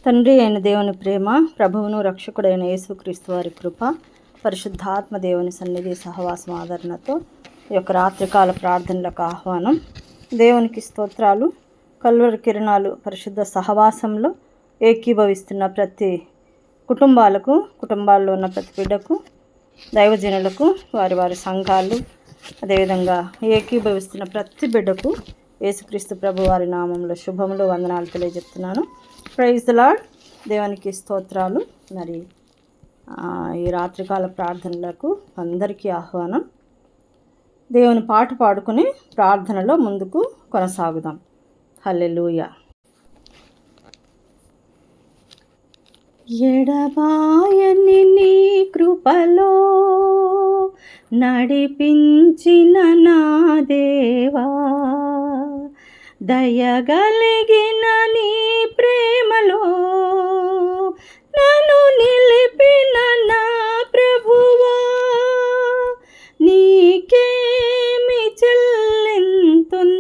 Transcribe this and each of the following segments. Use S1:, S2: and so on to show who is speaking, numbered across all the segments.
S1: తండ్రి అయిన దేవుని ప్రేమ, ప్రభువును రక్షకుడైన యేసుక్రీస్తు వారి కృప, పరిశుద్ధాత్మ దేవుని సన్నిధి సహవాసం ఆదరణతో ఈ యొక్క రాత్రికాల ప్రార్థనలకు ఆహ్వానం. దేవునికి స్తోత్రాలు. కల్వరి కిరణాలు పరిశుద్ధ సహవాసంలో ఏకీభవిస్తున్న ప్రతి కుటుంబాల్లో ఉన్న ప్రతి బిడ్డకు, దైవజనులకు, వారి వారి సంఘాలు, అదేవిధంగా ఏకీభవిస్తున్న ప్రతి బిడ్డకు యేసుక్రీస్తు ప్రభు వారి నామంలో శుభములు, వందనాలు తెలియజెప్తున్నాను. Praise the lord. దేవునికి స్తోత్రాలు. మరి ఈ రాత్రికాల ప్రార్థనలకు అందరికీ ఆహ్వానం. దేవుని పాట పాడుకుని ప్రార్థనలో ముందుకు కొనసాగుదాం. హల్లెలూయా. ఎడబాయని నీ కృపలో నడిపించిన నా దేవా, దయగలిగిన నీ ప్రేమలో నన్ను నిలిపిన నా ప్రభువా, నీకేమి చెల్లింతున్,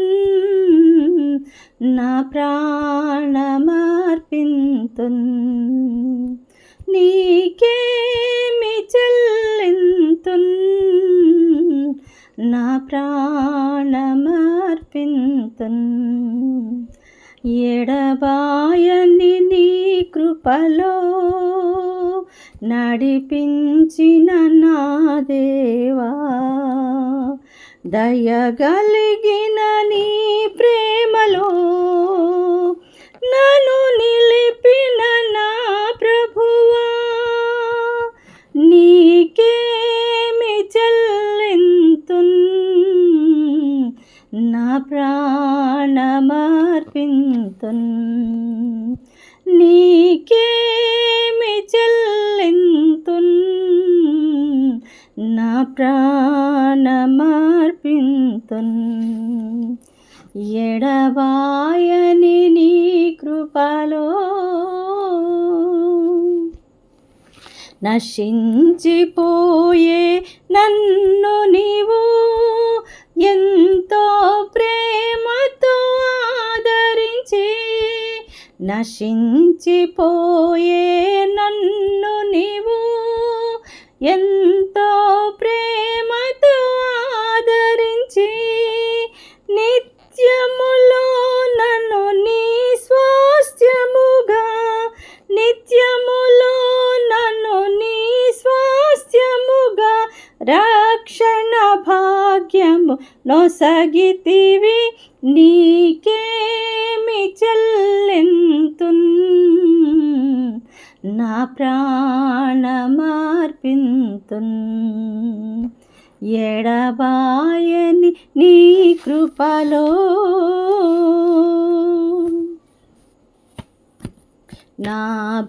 S1: నా ప్రాణమర్పింతున్, నీకేమి చెల్లింతున్, నా ప్రాణమర్పింతున్. ఎడబాయని నీ కృపలో నడిపించిన నా దేవా, దయగలిగిన నీ ప్రేమలో నన్ను నిలిపిన నా ప్రభువా, నీకేమి చెల్లింతున్, నా ప్రాణమర్పింతున్, నీకేమి చెల్లింతున్, నా ప్రాణమర్పింతున్. ఎడబాయని నీ కృపలో నశించిపోయే నన్ను నీవు ఎంతో ప్రేమతో ఆదరించి, నశించిపోయే నన్ను నీవు ఎంతో ప్రేమతో ఆదరించి, నిత్యములో నన్ను నీ స్వాస్థ్యముగా, నిత్యములో నన్ను నీ స్వాస్థ్యముగా రక్షణ భాగ్యము నొసగితివి, నీకేమి చెల్లింతున్, నా ప్రాణమర్పింతున్. ఎడబాయని నీ కృపలో నా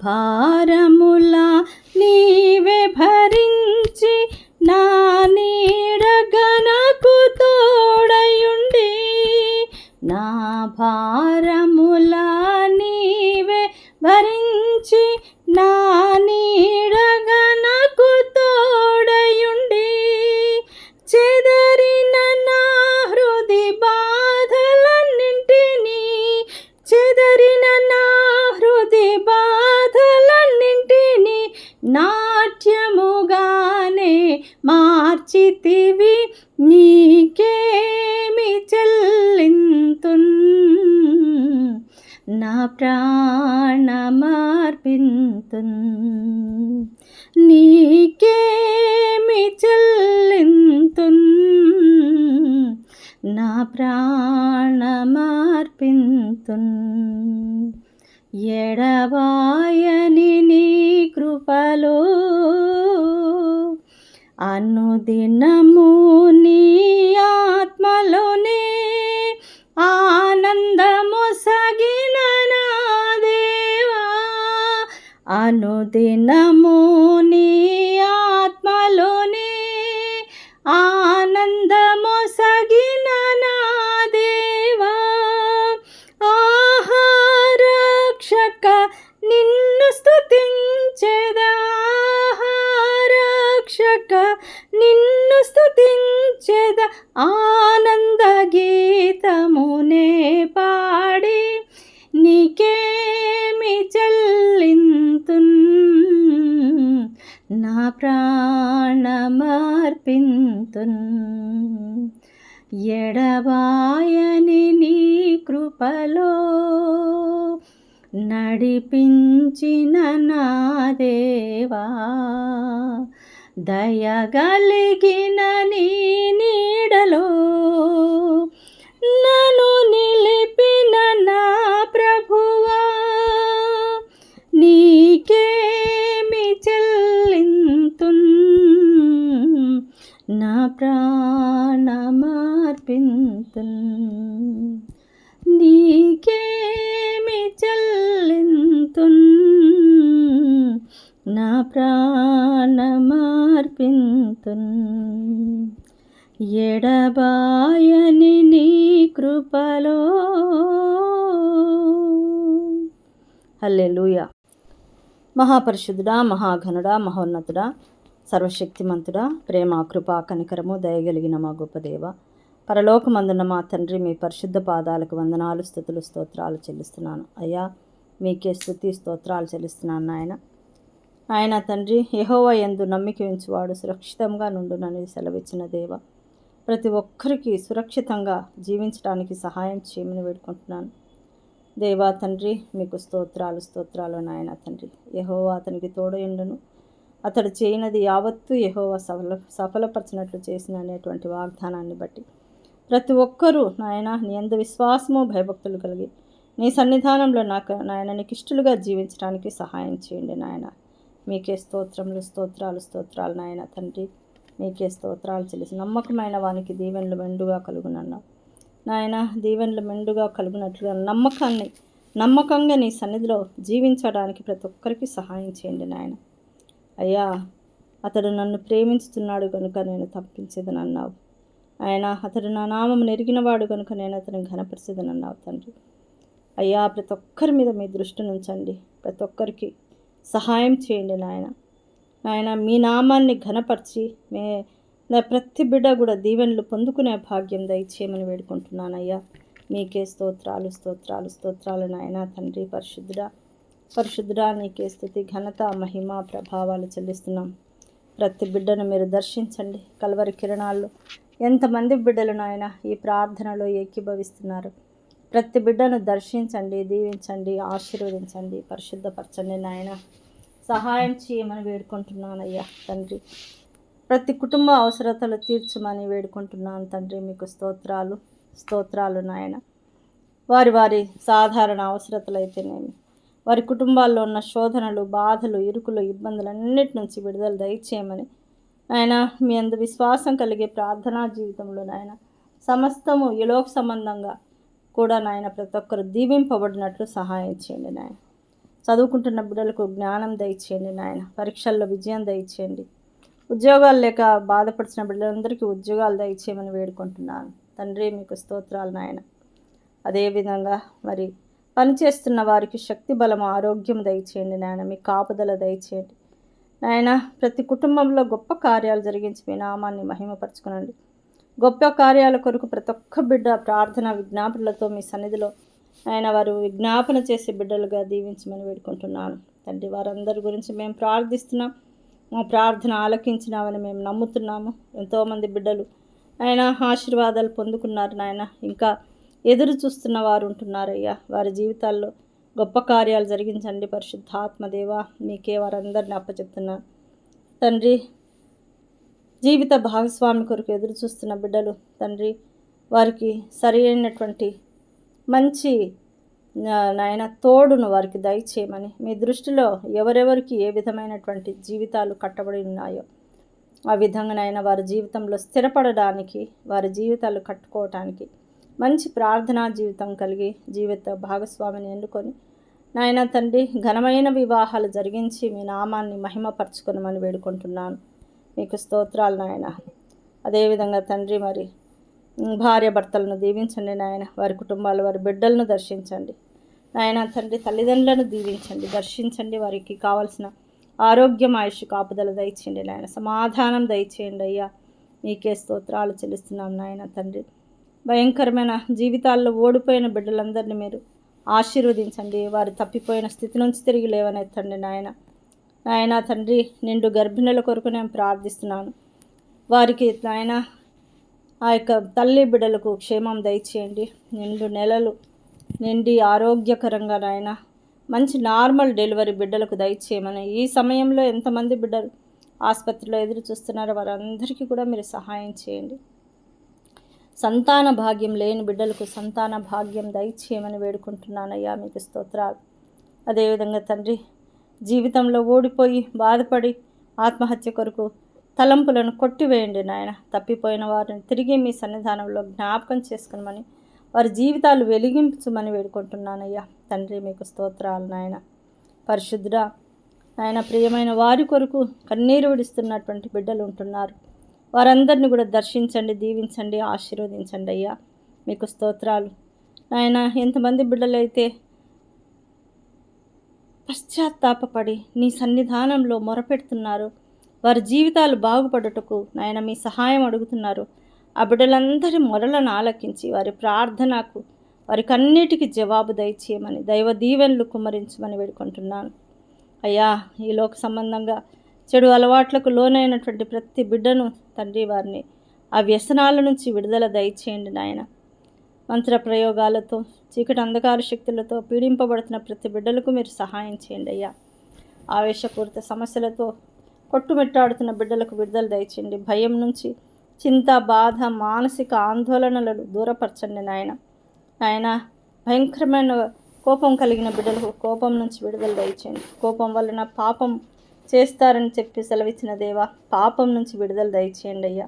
S1: భారముల నీవే భరించి, నా నీడగా నాకు తోడయుండి, నా భారముల నీవే భరించి, నా నీడగా నాకు తోడయుండి, చెదరిన నా హృది బాధలన్నింటినీ, చెదరిన నా హృది బాధలన్నింటినీ నాట్యముగానే మార్చితివి, నీకేమి చెల్లింతున్, నా ప్రాణమర్పింతున్, నీకేమి చెల్లింతున్, నా ప్రాణమర్పింతున్. ఎడబాయని నీ కృపలో అనుదినము నీ ఆత్మలోనే ఆనందమొసగిన నా దేవా, అనుదినము నీ ఆత్మలోనే ఆనందమొసగిన నా దేవా, ఆహారక్షక నిన్ను స్తుతించెదా, ఆహారక్షక నిన్ను స్తుతించెదా, ఆనంద గీతమునే పాడి, నీకేమి చెల్లి ప్రాణమర్పింతున్ ఎడబాయని నీ కృపలో నడిపించిన నా దేవా, దయగలిగిన నీ నీడలో నన్ను నిలిపిన నా ప్రభువా, నీకేమి చెల్లింతున్ నా ప్రాణమర్పింతున్, నీకేమి చెల్లింతున్ నా ప్రాణమర్పింతున్ ఎడబాయని నీ కృపలో. హల్లెలూయా. మహాపరిశుద్ధుడా, మహాఘనుడా, మహోన్నతుడా, సర్వశక్తిమంతుడా, ప్రేమ, కృపా, కనికరము, దయగలిగిన మా గొప్ప దేవ, పరలోకమందున్న మా తండ్రి, మీ పరిశుద్ధ పాదాలకు వందనాలు, స్తుతులు, స్తోత్రాలు చెల్లిస్తున్నాను. అయ్యా, మీకే స్తుతి స్తోత్రాలు చెల్లిస్తున్నాను నాయన. ఆయన తండ్రి, యెహోవా యందు నమ్మిక ఉంచువాడు సురక్షితంగా నుండునని సెలవిచ్చిన దేవ, ప్రతి ఒక్కరికి సురక్షితంగా జీవించడానికి సహాయం చేయమని వేడుకుంటున్నాను. దేవా తండ్రి, మీకు స్తోత్రాలు నాయన తండ్రి. యెహోవా అతనికి తోడయుండును, అతడు చేయనది యావత్తు యెహోవా సఫలపరచినట్లు చేసిన అనేటువంటి వాగ్దానాన్ని బట్టి ప్రతి ఒక్కరూ నాయన నీ యందు విశ్వాసము భయభక్తులు కలిగి నీ సన్నిధానంలో నాయన నీకు ఇష్టలుగా జీవించడానికి సహాయం చేయండి నాయన. మీకే స్తోత్రాలు నాయన తండ్రి. మీకే స్తోత్రాలు చెల్లిసి నమ్మకమైన వానికి దీవెనలు మెండుగా కలుగునన్నావు నాయన. దీవెనలు మెండుగా కలుగునట్లుగా నమ్మకంగా నీ సన్నిధిలో జీవించడానికి ప్రతి ఒక్కరికి సహాయం చేయండి నాయన. అయ్యా, అతడు నన్ను ప్రేమించుతున్నాడు కనుక నేను తప్పించేదనన్నావు ఆయన. అతడు నా నామం నెరిగినవాడు కనుక నేను అతను ఘనపరిచేదనన్నావు తండ్రి. అయ్యా, ప్రతి ఒక్కరి మీద మీ దృష్టి ఉంచండి, ప్రతి ఒక్కరికి సహాయం చేయండి నాయన. మీ నామాన్ని ఘనపరిచి ప్రతి బిడ్డ కూడా దీవెనలు పొందుకునే భాగ్యం దయచేయమని వేడుకుంటున్నానయ్యా. మీకే స్తోత్రాలు నాయన తండ్రి. పరిశుద్ధుడా నీకే స్తుతి, ఘనత, మహిమ, ప్రభావాలు చెల్లిస్తున్నాం. ప్రతి బిడ్డను మీరు దర్శించండి. కల్వరి కిరణాల్లో ఎంతమంది బిడ్డలు నాయన ఈ ప్రార్థనలో ఏకీభవిస్తున్నారు. ప్రతి బిడ్డను దర్శించండి, దీవించండి, ఆశీర్వదించండి, పరిశుద్ధపరచండి నాయన. సహాయం చేయమని వేడుకుంటున్నానయ్యా తండ్రి. ప్రతి కుటుంబ అవసరతలు తీర్చమని వేడుకుంటున్నాను తండ్రి. మీకు స్తోత్రాలు నాయన. వారి సాధారణ అవసరతలు అయితేనేమి, వారి కుటుంబాల్లో ఉన్న శోధనలు, బాధలు, ఇరుకులు, ఇబ్బందులన్నిటి నుంచి విడుదల దయచేయమని నాయన. మీ అందు విశ్వాసం కలిగే ప్రార్థనా జీవితంలో నాయన సమస్తము ఇలోక సంబంధంగా కూడా నాయన ప్రతి ఒక్కరు దీవింపబడినట్లు సహాయం చేయండి నాయన. చదువుకుంటున్న బిడ్డలకు జ్ఞానం దయచేయండి నాయన. పరీక్షల్లో విజయం దయచేయండి. ఉద్యోగాలు లేక బాధపడుతున్న బిడ్డలందరికీ ఉద్యోగాలు దయచేయమని వేడుకుంటున్నాను తండ్రి. మీకు స్తోత్రాలు నాయన. అదేవిధంగా మరి పనిచేస్తున్న వారికి శక్తి, బలము, ఆరోగ్యం దయచేయండి నాయన. మీ కాపుదల దయచేయండి నాయన. ప్రతి కుటుంబంలో గొప్ప కార్యాలు జరిగించి మీ నామాన్ని మహిమపరచుకునండి. గొప్ప కార్యాల కొరకు ప్రతి ఒక్క బిడ్డ ప్రార్థన విజ్ఞాపనలతో మీ సన్నిధిలో ఆయన వారు విజ్ఞాపన చేసే బిడ్డలుగా దీవించమని వేడుకుంటున్నాను తండ్రి. వారందరి గురించి మేము ప్రార్థిస్తున్నాం. మా ప్రార్థన ఆలకించినామని మేము నమ్ముతున్నాము. ఎంతోమంది బిడ్డలు ఆయన ఆశీర్వాదాలు పొందుకున్నారు నాయన. ఇంకా ఎదురు చూస్తున్న వారు ఉంటున్నారయ్యా. వారి జీవితాల్లో గొప్ప కార్యాలు జరిగించండి పరిశుద్ధాత్మదేవ. మీకే వారందరిని అప్పచెప్తున్నాను తండ్రి. జీవిత భాగస్వామి కొరకు ఎదురు చూస్తున్న బిడ్డలు తండ్రి, వారికి సరైనటువంటి మంచి నాయన తోడును వారికి దయచేయమని, మీ దృష్టిలో ఎవరెవరికి ఏ విధమైనటువంటి జీవితాలు కట్టబడి ఉన్నాయో ఆ విధంగా నాయన వారి జీవితంలో స్థిరపడడానికి, వారి జీవితాలు కట్టుకోవటానికి మంచి ప్రార్థనా జీవితం కలిగి జీవిత భాగస్వామిని ఎన్నుకొని నాయన తండ్రి ఘనమైన వివాహాలు జరిగించి మీ నామాన్ని మహిమపరచుకొనమని వేడుకుంటున్నాను. మీకు స్తోత్రాలు నాయన. అదేవిధంగా తండ్రి మరి భార్య భర్తలను దీవించండి నాయన. వారి కుటుంబాలు, వారి బిడ్డలను దర్శించండి నాయన తండ్రి. తల్లిదండ్రులను దీవించండి, దర్శించండి. వారికి కావాల్సిన ఆరోగ్యం, ఆయుష్, కాపుదల దయచేయండి నాయన. సమాధానం దయచేయండి అయ్యా. మీకే స్తోత్రాలు చెల్లిస్తున్నాం నాయన తండ్రి. భయంకరమైన జీవితాల్లో ఓడిపోయిన బిడ్డలందరినీ మీరు ఆశీర్వదించండి. వారు తప్పిపోయిన స్థితి నుంచి తిరిగి లేవనెత్తండి నాయన. నాయన తండ్రి నిండు గర్భిణుల కొరకు నేను ప్రార్థిస్తున్నాను. వారికి నాయన ఆ యొక్క తల్లి బిడ్డలకు క్షేమం దయచేయండి. నిండు నెలలు నిండి ఆరోగ్యకరంగా నాయన మంచి నార్మల్ డెలివరీ బిడ్డలకు దయచేయమని, ఈ సమయంలో ఎంతమంది బిడ్డలు ఆసుపత్రిలో ఎదురు చూస్తున్నారో వారందరికీ కూడా మీరు సహాయం చేయండి. సంతాన భాగ్యం లేని బిడ్డలకు సంతాన భాగ్యం దయచేయమని వేడుకుంటున్నానయ్యా, మీకు స్తోత్రాలు. అదేవిధంగా తండ్రి జీవితంలో ఓడిపోయి బాధపడి ఆత్మహత్య కొరకు తలంపులను కొట్టివేయండి నాయన. తప్పిపోయిన వారిని తిరిగి మీ సన్నిధానంలో జ్ఞాపకం చేసుకునమని, వారి జీవితాలు వెలిగించమని వేడుకుంటున్నానయ్యా తండ్రి, మీకు స్తోత్రాలు నాయన. పరిశుద్ధుడా నాయన, ప్రియమైన వారి కొరకు కన్నీరు విడుస్తున్నటువంటి బిడ్డలు ఉంటున్నారు. వారందరినీ కూడా దర్శించండి, దీవించండి, ఆశీర్వదించండి అయ్యా, మీకు స్తోత్రాలు నాయన. ఎంతమంది బిడ్డలైతే పశ్చాత్తాపపడి నీ సన్నిధానంలో మొరపెడుతున్నారు, వారి జీవితాలు బాగుపడుటకు నాయన మీ సహాయం అడుగుతున్నారు. ఆ బిడ్డలందరి మొరలను ఆలకించి వారి ప్రార్థనకు వారికన్నిటికీ జవాబు దయచేయమని, దైవ దీవెనలు కుమ్మరించమని వేడుకుంటున్నాను అయ్యా. ఈ లోక సంబంధంగా చెడు అలవాట్లకు లోనైనటువంటి ప్రతి బిడ్డను తండ్రి, వారిని ఆ వ్యసనాల నుంచి విడుదల దయచేయండి నాయన. మంత్ర ప్రయోగాలతో చీకటి అంధకార శక్తులతో పీడింపబడుతున్న ప్రతి బిడ్డలకు మీరు సహాయం చేయండి అయ్యా. ఆవేశపూరిత సమస్యలతో కొట్టుమిట్టాడుతున్న బిడ్డలకు విడుదల దయచేయండి. భయం నుంచి, చింత, బాధ, మానసిక ఆందోళనలను దూరపరచండి నాయన. నాయన భయంకరమైన కోపం కలిగిన బిడ్డలకు కోపం నుంచి విడుదల దయచేయండి. కోపం వలన పాపం చేస్తారని చెప్పి సెలవిచ్చిన దేవా, పాపం నుంచి విడుదల దయచేయండి అయ్యా.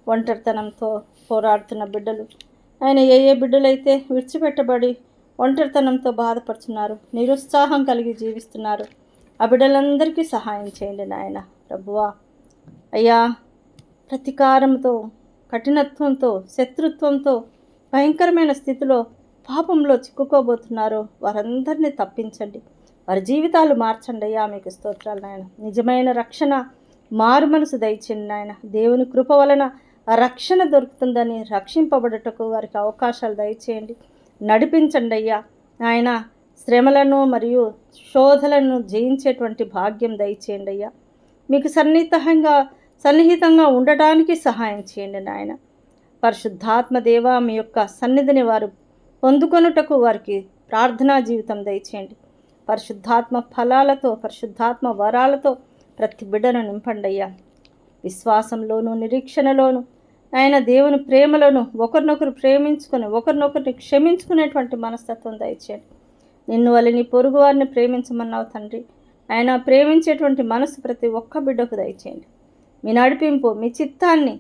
S1: ఒంటరితనంతో పోరాడుతున్న బిడ్డలు ఆయన ఏ బిడ్డలైతే విడిచిపెట్టబడి ఒంటరితనంతో బాధపడుతున్నారు, నిరుత్సాహం కలిగి జీవిస్తున్నారు, ఆ బిడ్డలందరికీ సహాయం చేయండి నాయన. ప్రభువా అయ్యా, ప్రతీకారంతో, కఠినత్వంతో, శత్రుత్వంతో భయంకరమైన స్థితిలో పాపంలో చిక్కుకోబోతున్నారో వారందరినీ తప్పించండి, వారి జీవితాలు మార్చండి అయ్యా, మీకు స్తోత్రాలు నాయన. నిజమైన రక్షణ, మారు మనసు దయచేయండి నాయన. దేవుని కృప వలన రక్షణ దొరుకుతుందని రక్షింపబడుటకు వారికి అవకాశాలు దయచేయండి, నడిపించండి అయ్యా నాయన. శ్రమలను మరియు శోధలను జయించేటువంటి భాగ్యం దయచేయండి అయ్యా. మీకు సన్నిహితంగా ఉండటానికి సహాయం చేయండి నాయన. పరిశుద్ధాత్మ దేవ, మీ యొక్క సన్నిధిని వారు పొందుకొనుటకు వారికి ప్రార్థనా జీవితం దయచేయండి. పరిశుద్ధాత్మ ఫలాలతో, పరిశుద్ధాత్మ వరాలతో ప్రతి బిడ్డను నింపండి అయ్యా. విశ్వాసంలోను, నిరీక్షణలోను ఆయన దేవుని ప్రేమలోను ఒకరినొకరు ప్రేమించుకొని ఒకరినొకరిని క్షమించుకునేటువంటి మనస్తత్వం దయచేయండి. నిన్ను వల్ల నీ పొరుగు వారిని ప్రేమించమన్నావు తండ్రి. ఆయన ప్రేమించేటువంటి మనసు ప్రతి ఒక్క బిడ్డకు దయచేయండి. మీ నడిపింపు, మీ చిత్తాన్ని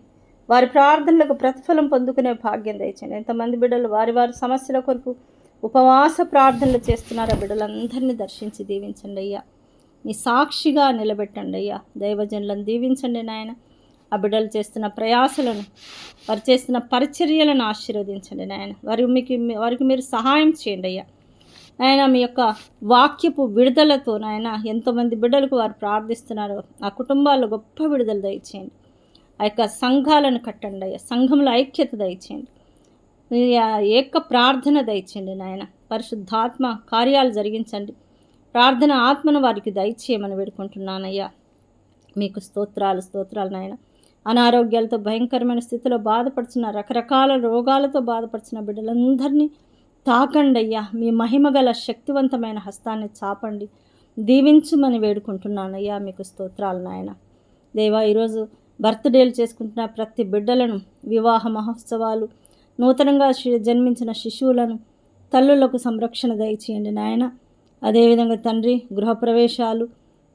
S1: వారి ప్రార్థనలకు ప్రతిఫలం పొందుకునే భాగ్యం దయచేయండి. ఎంతమంది బిడ్డలు వారి సమస్యల కొరకు ఉపవాస ప్రార్థనలు చేస్తున్నారు, ఆ బిడ్డలందరినీ దర్శించి దీవించండి అయ్యా. మీ సాక్షిగా నిలబెట్టండి అయ్యా. దైవజనులను దీవించండి నాయన. ఆ బిడ్డలు చేస్తున్న ప్రయాసలను, వారు చేస్తున్న పరిచర్యలను ఆశీర్వదించండి నాయన. వారికి మీరు సహాయం చేయండి అయ్యా. నాయన మీ యొక్క వాక్యపు విడుదలతో నాయన ఎంతోమంది బిడ్డలకు వారు ప్రార్థిస్తున్నారు, ఆ కుటుంబాల్లో గొప్ప విడుదల దయచేయండి. ఆ యొక్క సంఘాలను కట్టండి అయ్యా, సంఘంలో ఐక్యత దయచేయండి, ఏక ప్రార్థన దయచేయండి నాయన. పరిశుద్ధాత్మ కార్యాలు జరిగించండి, ప్రార్థన ఆత్మను వారికి దయచేయమని వేడుకుంటున్నానయ్యా. మీకు స్తోత్రాలు నాయన. అనారోగ్యాలతో భయంకరమైన స్థితిలో బాధపడుతున్న, రకరకాల రోగాలతో బాధపడుతున్న బిడ్డలందరినీ తాకండి అయ్యా. మీ మహిమగల శక్తివంతమైన హస్తాన్ని చాపండి, దీవించుమని వేడుకుంటున్నానయ్యా. మీకు స్తోత్రాలు నాయన. దేవా, ఈరోజు బర్త్డేలు చేసుకుంటున్న ప్రతి బిడ్డలను, వివాహ మహోత్సవాలు, నూతనంగా జన్మించిన శిశువులను, తల్లులకు సంరక్షణ దయచేయండి నాయన. అదేవిధంగా తండ్రి గృహప్రవేశాలు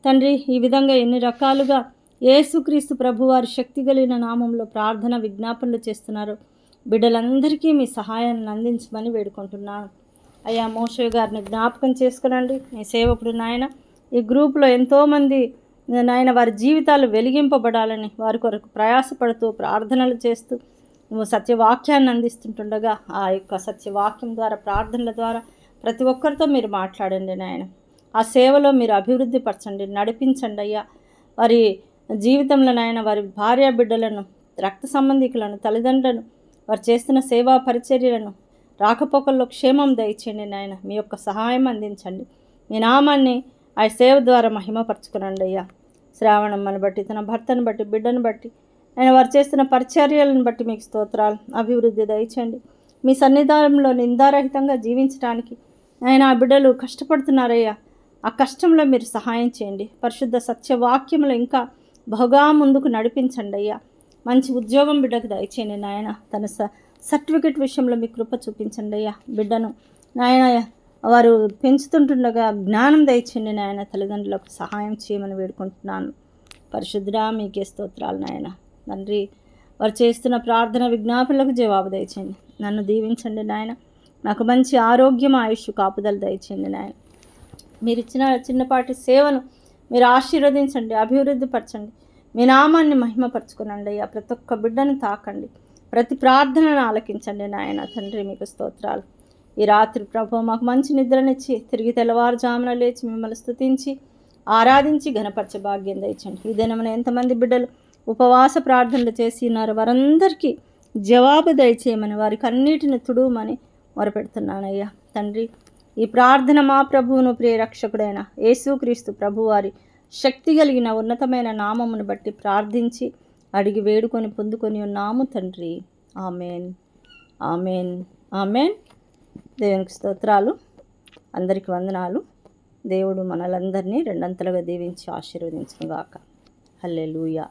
S1: తండ్రి, ఈ విధంగా ఎన్ని రకాలుగా యేసుక్రీస్తు ప్రభువారి శక్తి కలిగిన నామంలో ప్రార్థన విజ్ఞాపనలు చేస్తున్నారు, బిడ్డలందరికీ మీ సహాయాన్ని అందించమని వేడుకుంటున్నాను అయ్యా. మోషే గారిని జ్ఞాపకం చేసుకునండి, మీ సేవకుడు నాయన. ఈ గ్రూపులో ఎంతోమంది నాయన వారి జీవితాలు వెలిగింపబడాలని వారి కొరకు ప్రయాసపడుతూ ప్రార్థనలు చేస్తూ నువ్వు సత్యవాక్యాన్ని అందిస్తుంటుండగా ఆ యొక్క సత్యవాక్యం ద్వారా, ప్రార్థనల ద్వారా ప్రతి ఒక్కరితో మీరు మాట్లాడండి నాయన. ఆ సేవలో మీరు అభివృద్ధి పరచండి, నడిపించండి అయ్యా. వారి జీవితంలో నాయన వారి భార్య బిడ్డలను, రక్త సంబంధికులను, తల్లిదండ్రులను, వారు చేస్తున్న సేవా పరిచర్యలను, రాకపోకల్లో క్షేమం దయచేయండి నాయన. మీ యొక్క సహాయం అందించండి. మీ నామాన్ని ఆ సేవ ద్వారా మహిమపరచుకునండి అయ్యా. శ్రావణమ్మని బట్టి, తన భర్తను బట్టి, బిడ్డను బట్టి, ఆయన వారు చేస్తున్న పరిచర్యలను బట్టి మీకు స్తోత్రాలు. అభివృద్ధి దయచేయండి. మీ సన్నిధానంలో నిందారహితంగా జీవించడానికి ఆయన ఆ బిడ్డలు కష్టపడుతున్నారయ్యా. ఆ కష్టంలో మీరు సహాయం చేయండి. పరిశుద్ధ సత్యవాక్యములు ఇంకా బహుగా ముందుకు నడిపించండి అయ్యా. మంచి ఉద్యోగం బిడ్డకు దయచేయండి నాయన. తన సర్టిఫికెట్ విషయంలో మీ కృప చూపించండి అయ్యా. బిడ్డను నాయన వారు పెంచుతుంటుండగా జ్ఞానం దయచేయండి నాయన. తల్లిదండ్రులకు సహాయం చేయమని వేడుకుంటున్నాను. పరిశుద్ధుడా మీకే స్తోత్రాలు నాయన. తండ్రి, వారు చేస్తున్న ప్రార్థన విజ్ఞాపనలకు జవాబు దయచేయండి. నన్ను దీవించండి నాయన. నాకు మంచి ఆరోగ్యం, ఆయుష్, కాపుదల దయచేయండి నాయన. మీరు ఇచ్చిన చిన్నపాటి సేవను మీరు ఆశీర్వదించండి, అభివృద్ధి పరచండి. మీ నామాన్ని మహిమపరచుకునండి అయ్యా. ప్రతి ఒక్క బిడ్డను తాకండి, ప్రతి ప్రార్థనను ఆలకించండి నాయన. తండ్రి, మీకు స్తోత్రాలు. ఈ రాత్రి ప్రభు మాకు మంచి నిద్రనిచ్చి తిరిగి తెల్లవారుజామున లేచి మిమ్మల్ని స్తుతించి ఆరాధించి ఘనపరచ భాగ్యం దయచండి. ఈ దినమున ఎంతమంది బిడ్డలు ఉపవాస ప్రార్థనలు చేసి ఉన్నారు, వారందరికీ జవాబు దయచేయమని, వారికి అన్నిటిని తుడుమని మొరపెడుతున్నానయ్యా. తండ్రి, ఈ ప్రార్థన మా ప్రభువును ప్రియరక్షకుడైన యేసుక్రీస్తు ప్రభువారి శక్తి కలిగిన ఉన్నతమైన నామమును బట్టి ప్రార్థించి అడిగి వేడుకొని పొందుకొని ఉన్నాము తండ్రి. Amen, amen, amen. దేవునికి స్తోత్రాలు. అందరికి వందనాలు. దేవుడు మనలందరినీ రెండంతలుగా దీవించి ఆశీర్వదించును గాక. హల్లెలూయా.